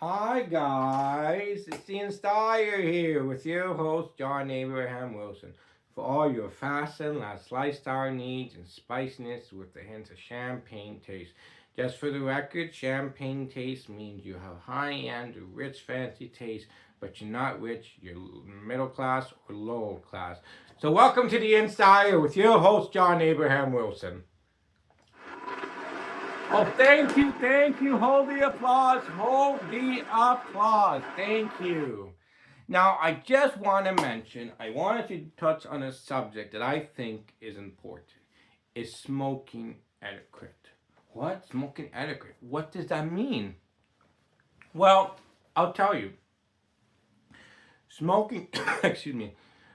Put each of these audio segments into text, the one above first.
Hi guys, it's Ian Steyer here with your host John Abraham Wilson for all your fast and last lifestyle needs and spiciness with the hints of champagne taste. Just for the record, champagne taste means you have high-end, rich, fancy taste, but you're not rich, you're middle class or lower class. So welcome to the Ian Steyer with your host John Abraham Wilson. Oh, thank you. Hold the applause. Hold the applause. Thank you. Now, I just want to mention, I wanted to touch on a subject that I think is important. Is smoking etiquette. What? Smoking etiquette. What does that mean? Well, I'll tell you. Smoking, excuse me,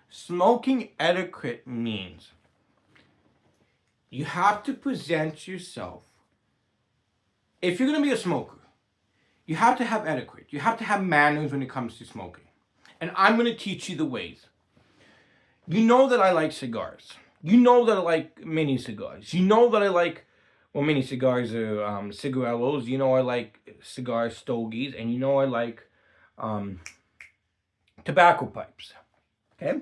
smoking etiquette means you have to present yourself. If you're going to be a smoker, you have to have etiquette. You have to have manners when it comes to smoking. And I'm going to teach you the ways. You know that I like cigars. You know that I like mini cigars. You know that I like, well, mini cigars are cigarillos. You know I like cigar stogies. And you know I like um, tobacco pipes. Okay?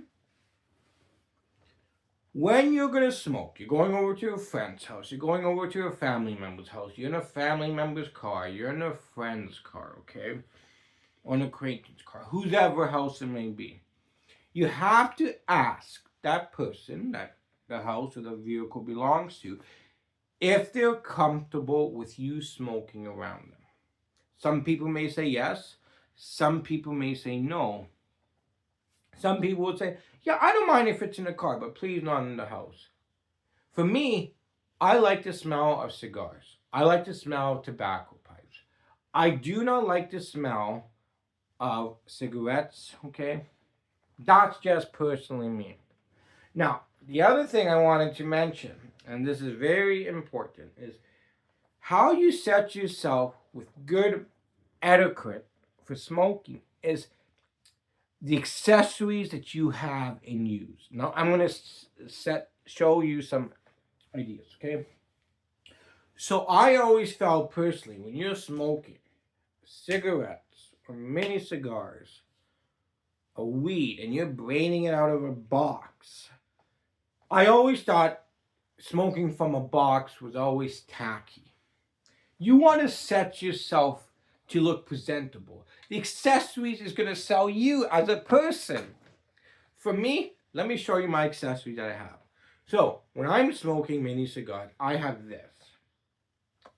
When you're going to smoke, you're going over to a friend's house. You're going over to a family member's house. You're in a family member's car. You're in a friend's car, okay? Or an acquaintance car, whoever house it may be. You have to ask that person that the house or the vehicle belongs to if they're comfortable with you smoking around them. Some people may say yes, some people may say no. Some people would say, yeah, I don't mind if it's in the car, but please not in the house. For me, I like the smell of cigars. I like the smell of tobacco pipes. I do not like the smell of cigarettes, okay? That's just personally me. Now, the other thing I wanted to mention, and this is very important, is how you set yourself with good etiquette for smoking is the accessories that you have and use. Now, I'm going to show you some ideas, okay? So I always felt personally, when you're smoking cigarettes or mini cigars, a weed, and you're braining it out of a box, I always thought smoking from a box was always tacky. You want to set yourself to look presentable. The accessories is going to sell you as a person. For me, let me show you my accessories that I have. So, when I'm smoking mini cigars, I have this.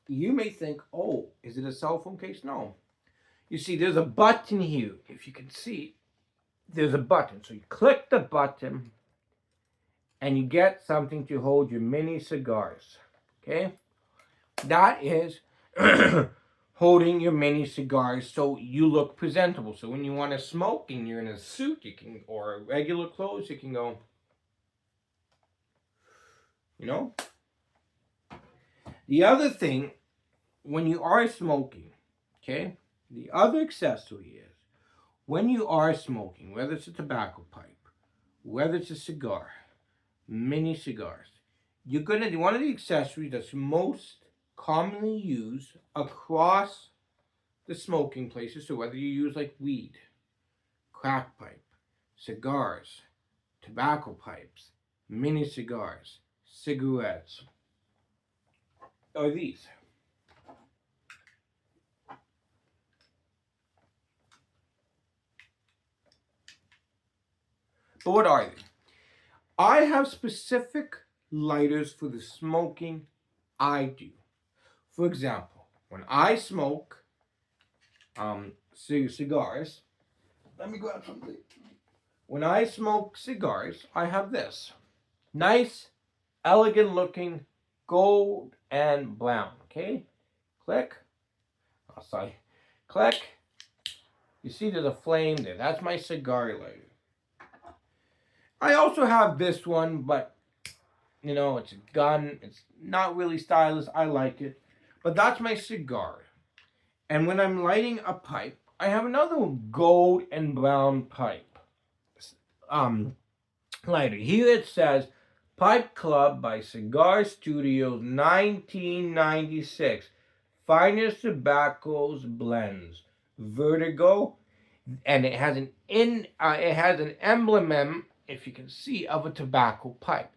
You may think, oh, is it a cell phone case? No. You see, there's a button here. If you can see, there's a button. So you click the button and you get something to hold your mini cigars. Okay? That is holding your mini cigars so you look presentable. So when you want to smoke and you're in a suit, you can, or regular clothes, you can go, you know. The other thing, when you are smoking, okay, the other accessory is when you are smoking, whether it's a tobacco pipe, whether it's a cigar, mini cigars, you're gonna, one of the accessories that's most commonly used across the smoking places, so whether you use like weed, crack pipe, cigars, tobacco pipes, mini cigars, cigarettes, are these. But what are they? I have specific lighters for the smoking I do. For example, when I smoke cigars, let me grab something. When I smoke cigars, I have this nice, elegant looking gold and brown. Okay, click. Oh, sorry, click. You see, there's a flame there. That's my cigar lighter. I also have this one, but you know, it's a gun. It's not really stylish. I like it, but that's my cigar. And when I'm lighting a pipe, I have another gold and brown pipe um, lighter. Here it says Pipe Club by Cigar Studios 1996. Finest Tobaccos Blends. vertigo, and it has an emblem, if you can see, of a tobacco pipe.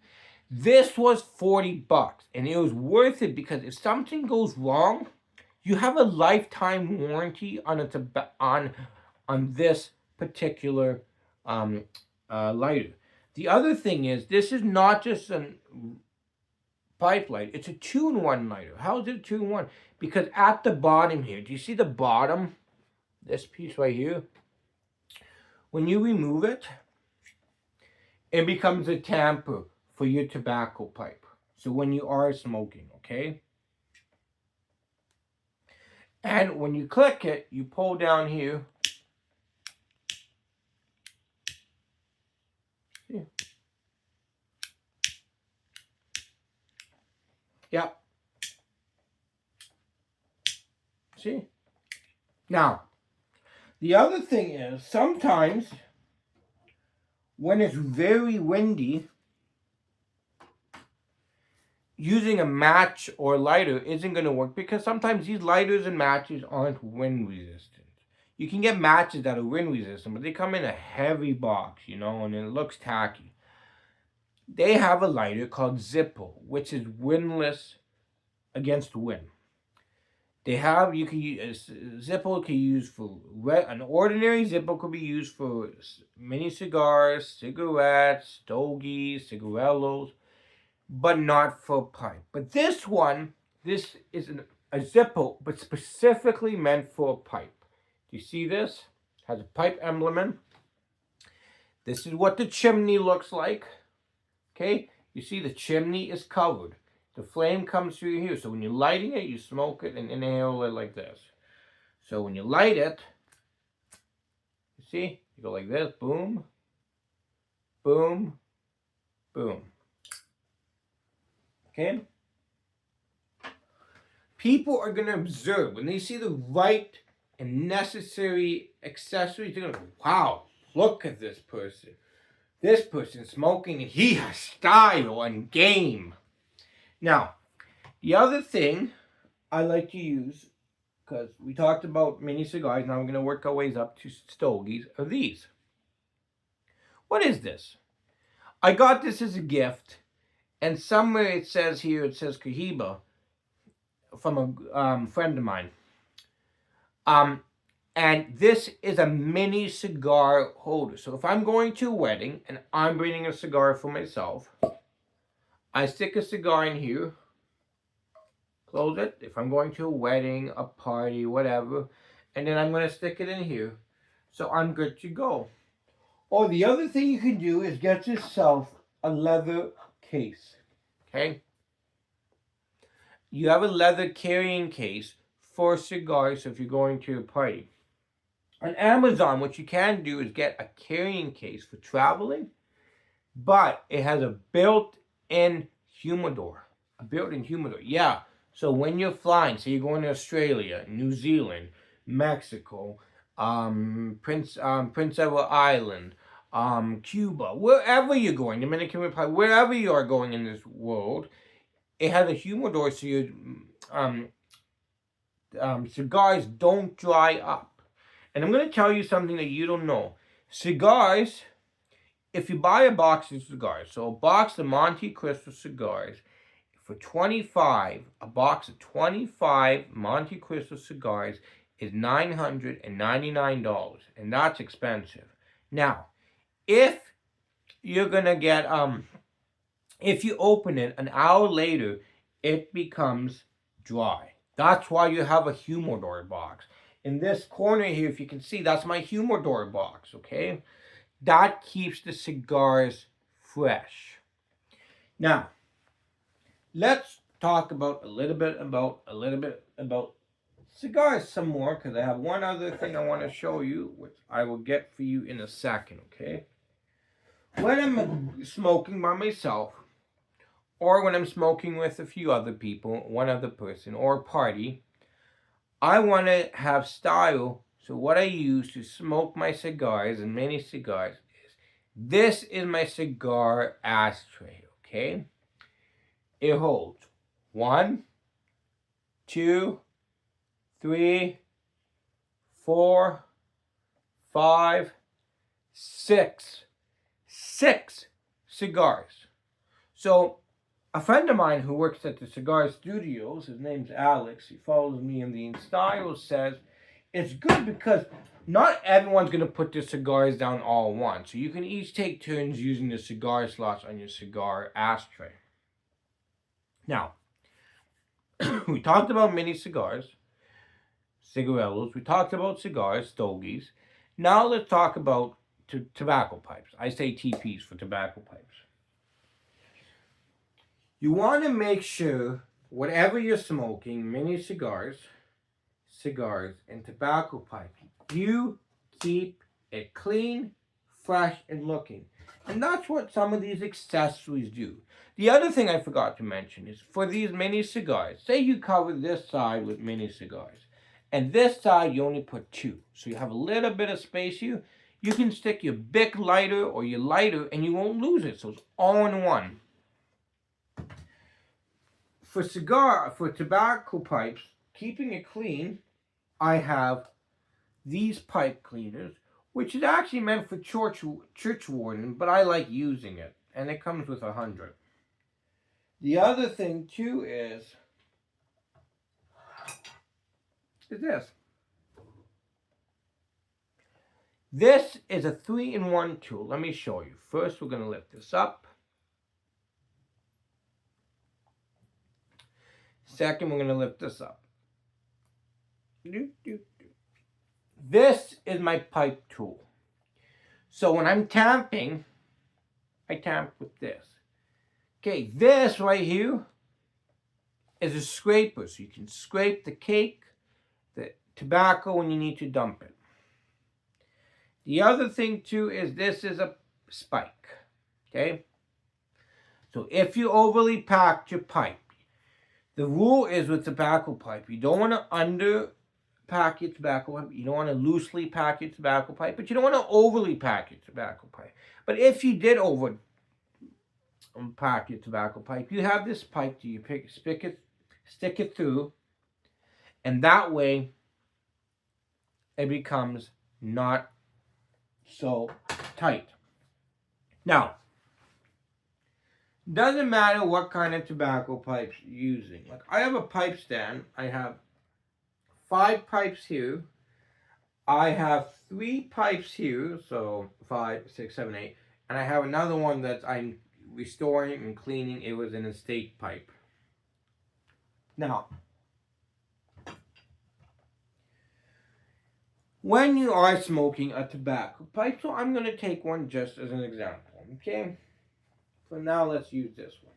This was $40, and it was worth it because if something goes wrong, you have a lifetime warranty on on this particular lighter. The other thing is, this is not just a pipe light; it's a two-in-one lighter. How is it two-in-one? Because at the bottom here, do you see the bottom? This piece right here. When you remove it, it becomes a tamper for your tobacco pipe. So when you are smoking, okay? And when you click it, you pull down here. See? Yeah. See? Now, the other thing is, sometimes when it's very windy, using a match or lighter isn't going to work because sometimes these lighters and matches aren't wind resistant. You can get matches that are wind resistant, but they come in a heavy box, and it looks tacky. They have a lighter called Zippo, which is windless against wind. You can use Zippo can use for an ordinary Zippo could be used for mini cigars, cigarettes, stogies, cigarillos, but not for pipe. But this is a Zippo, but specifically meant for a pipe. Do you see this? It has a pipe emblem in. This is what the chimney looks like. Okay, you see the chimney is covered. The flame comes through here. So when you're lighting it, you smoke it and inhale it like this. So when you light it, you see, you go like this, boom, boom, boom. Okay? People are going to observe. When they see the right and necessary accessories, they're going to go, wow, look at this person. This person's smoking and he has style and game. Now, the other thing I like to use, because we talked about mini cigars, now we're going to work our ways up to stogies, are these. What is this? I got this as a gift, and somewhere it says Cohiba, from a friend of mine. And this is a mini cigar holder. So if I'm going to a wedding and I'm bringing a cigar for myself, I stick a cigar in here, close it. If I'm going to a wedding, a party, whatever, and then I'm going to stick it in here. So I'm good to go. Or the other thing you can do is get yourself a leather case. Okay? You have a leather carrying case for cigars if you're going to a party. On Amazon, what you can do is get a carrying case for traveling, but it has a built-in humidor. A built-in humidor, yeah. So when you're flying, say you're going to Australia, New Zealand, Mexico, Prince Edward Island, Cuba, wherever you're going, Dominican Republic, wherever you are going in this world, it has a humidor so your cigars don't dry up. And I'm going to tell you something that you don't know. Cigars, if you buy a box of cigars, so a box of Monte Cristo cigars, for a box of 25 Monte Cristo cigars is $999, and that's expensive. Now, if you're going to get, if you open it an hour later, it becomes dry. That's why you have a humidor box. In this corner here, if you can see, that's my humidor box, okay? That keeps the cigars fresh. Now, let's talk about a little bit about cigars some more, because I have one other thing I want to show you, which I will get for you in a second, okay? When I'm smoking by myself, or when I'm smoking with a few other people, one other person, or a party, I want to have style. So what I use to smoke my cigars and many cigars is, this is my cigar ashtray, okay? It holds 1, 2, 3, 4, 5, 6. 6 cigars. So a friend of mine who works at the cigar studios, his name's Alex, he follows me in the style, says it's good because not everyone's going to put their cigars down all at once. So you can each take turns using the cigar slots on your cigar ashtray. Now, we talked about mini cigars, cigarillos. We talked about cigars, stogies. Now let's talk about tobacco pipes. I say TPs for tobacco pipes. You want to make sure whatever you're smoking, mini cigars, and tobacco pipes, you keep it clean, fresh, and looking. And that's what some of these accessories do. The other thing I forgot to mention is for these mini cigars, say you cover this side with mini cigars, and this side you only put 2. So you have a little bit of space here. You can stick your Bic lighter or your lighter and you won't lose it. So it's all in one. For tobacco pipes, keeping it clean, I have these pipe cleaners, which is actually meant for church warden, but I like using it, and it comes with 100. The other thing too is this. This is a 3-in-1 tool. Let me show you. First, we're going to lift this up. Second, we're going to lift this up. This is my pipe tool. So when I'm tamping, I tamp with this. Okay, this right here is a scraper. So you can scrape the cake, the tobacco when you need to dump it. The other thing too is this is a spike. Okay? So if you overly pack your pipe, the rule is with tobacco pipe, you don't want to underpack your tobacco pipe. You don't want to loosely pack your tobacco pipe, but you don't want to overly pack your tobacco pipe. But if you did over pack your tobacco pipe, you have this pipe that you stick it through, and that way it becomes not so tight. Now, doesn't matter what kind of tobacco pipes you're using. Like I have a pipe stand. I have 5 pipes here. I have 3 pipes here, so 5, 6, 7, 8. And I have another one that I'm restoring and cleaning. It was an estate pipe. Now, when you are smoking a tobacco pipe, so I'm going to take one just as an example, okay? So now let's use this one.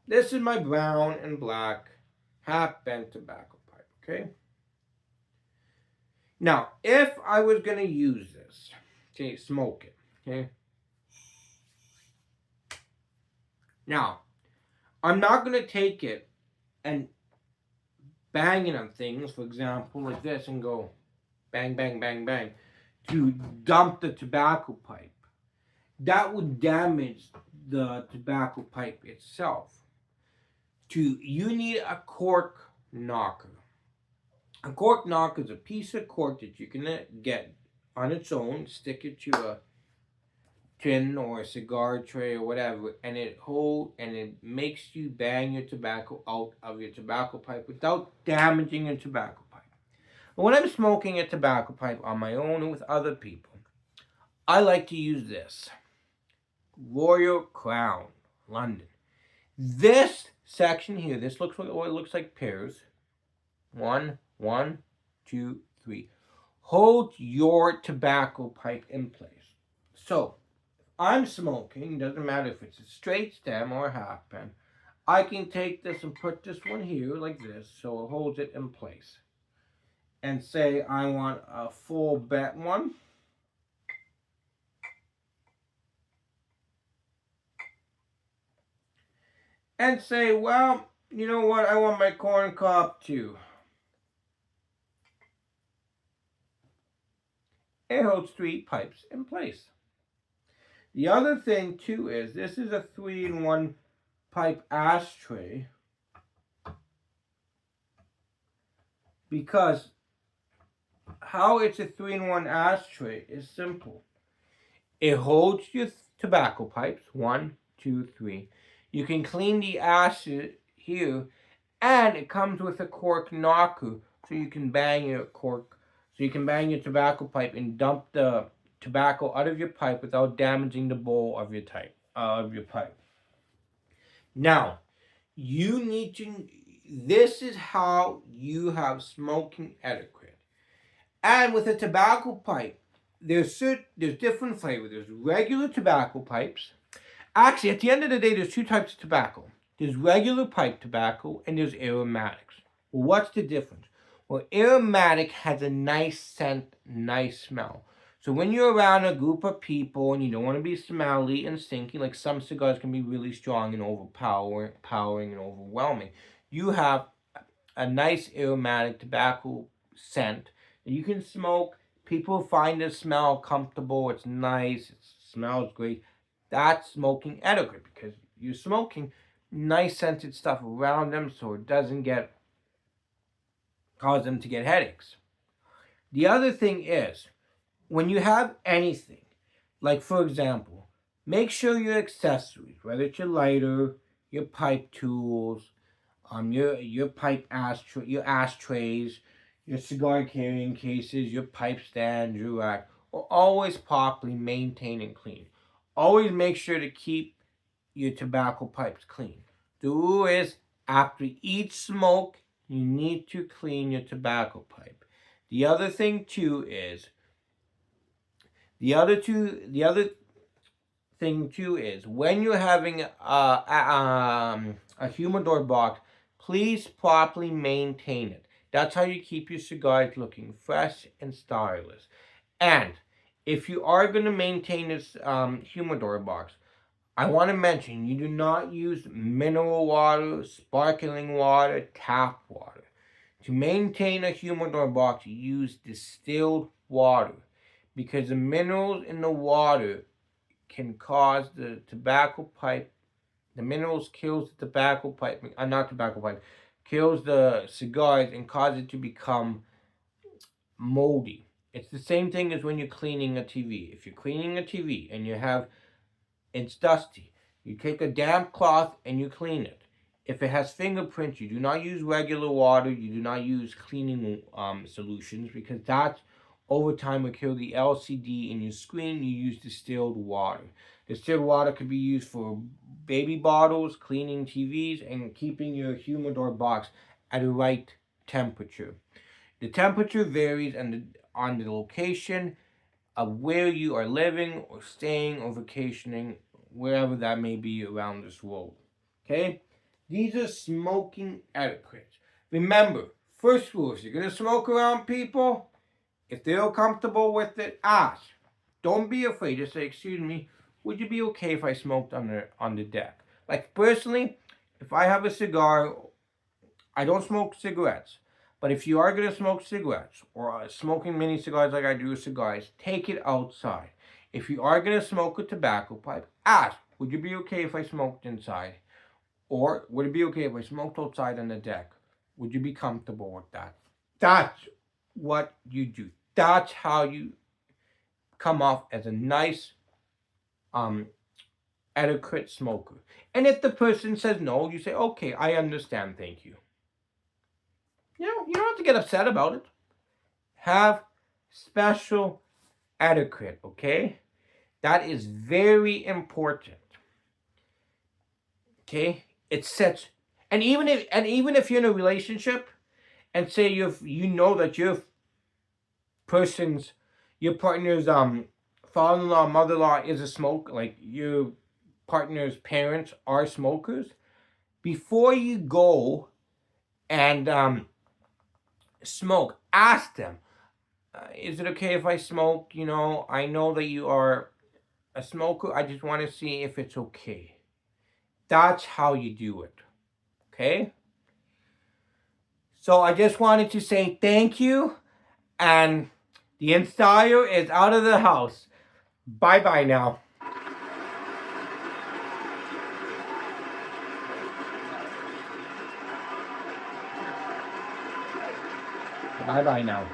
This is my brown and black half-bent tobacco pipe, okay? Now, if I was going to use this, okay, smoke it, okay? Now, I'm not going to take it and bang it on things, for example, like this, and go bang, bang, bang, bang, to dump the tobacco pipe. That would damage the tobacco pipe itself. You need a cork knocker. A cork knocker is a piece of cork that you can get on its own, stick it to a tin or a cigar tray or whatever, and it makes you bang your tobacco out of your tobacco pipe without damaging your tobacco pipe. But when I'm smoking a tobacco pipe on my own or with other people, I like to use this. Royal Crown, London. This section here, this looks like, it looks like pairs. 1, 2, 3. Hold your tobacco pipe in place. So, I'm smoking, doesn't matter if it's a straight stem or a half pen. I can take this and put this one here like this, so it holds it in place. And say I want a full bent one. And say, well, you know what, I want my corn cob too. It holds 3 pipes in place. The other thing too is this is a 3-in-1 pipe ashtray, because how it's a 3-in-1 ashtray is simple. It holds your tobacco pipes, 1, 2, 3. You can clean the ashes here, and it comes with a cork knocker, so you can bang your tobacco pipe and dump the tobacco out of your pipe without damaging the bowl of your pipe. Now, you need to. This is how you have smoking etiquette. And with a tobacco pipe, there's different flavors. There's regular tobacco pipes. Actually, at the end of the day, there's 2 types of tobacco. There's regular pipe tobacco and there's aromatics. Well, what's the difference? Well, aromatic has a nice scent, nice smell. So when you're around a group of people and you don't want to be smelly and stinky, like some cigars can be really strong and overpowering and overwhelming, you have a nice aromatic tobacco scent that you can smoke. People find the smell comfortable. It's nice. It smells great. That's smoking etiquette because you're smoking nice scented stuff around them so it doesn't cause them to get headaches. The other thing is, when you have anything, like for example, make sure your accessories, whether it's your lighter, your pipe tools, your pipe ashtray, your ashtrays, your cigar carrying cases, your pipe stand, your rack, are always properly maintained and clean. Always make sure to keep your tobacco pipes clean. The rule is, after each smoke, you need to clean your tobacco pipe. The other thing too is, when you're having a humidor box, please properly maintain it. That's how you keep your cigars looking fresh and stylish. And if you are going to maintain this humidor box, I want to mention you do not use mineral water, sparkling water, tap water. To maintain a humidor box, you use distilled water because the minerals in the water can cause the tobacco pipe. The minerals kills the tobacco pipe, not tobacco pipe, kills the cigars and cause it to become moldy. It's the same thing as when you're cleaning a TV. If you're cleaning a TV and it's dusty, you take a damp cloth and you clean it. If it has fingerprints, you do not use regular water. You do not use cleaning solutions because that over time will kill the LCD in your screen. You use distilled water. Distilled water could be used for baby bottles, cleaning TVs, and keeping your humidor box at the right temperature. The temperature varies on the location of where you are living or staying or vacationing, wherever that may be around this world. Okay? These are smoking etiquettes. Remember, first rule, if you're going to smoke around people, if they're comfortable with it, ask. Don't be afraid to say, excuse me, would you be okay if I smoked on the deck? Like personally, if I have a cigar, I don't smoke cigarettes. But if you are going to smoke cigarettes or smoking mini cigars like I do with cigars, take it outside. If you are going to smoke a tobacco pipe, ask, would you be okay if I smoked inside? Or would it be okay if I smoked outside on the deck? Would you be comfortable with that? That's what you do. That's how you come off as a nice, adequate smoker. And if the person says no, you say, okay, I understand, thank you. You don't have to get upset about it. Have special etiquette, okay? That is very important. Okay? It sets, and even if you're in a relationship and say you know that your partner's father-in-law, mother-in-law is a smoker, like your partner's parents are smokers, before you go and smoke, ask them, is it okay if I smoke? I know that you are a smoker. I just want to see if it's okay. That's how you do it. Okay? So I just wanted to say thank you. And the installer is out of the house. Bye-bye now. Bye-bye now.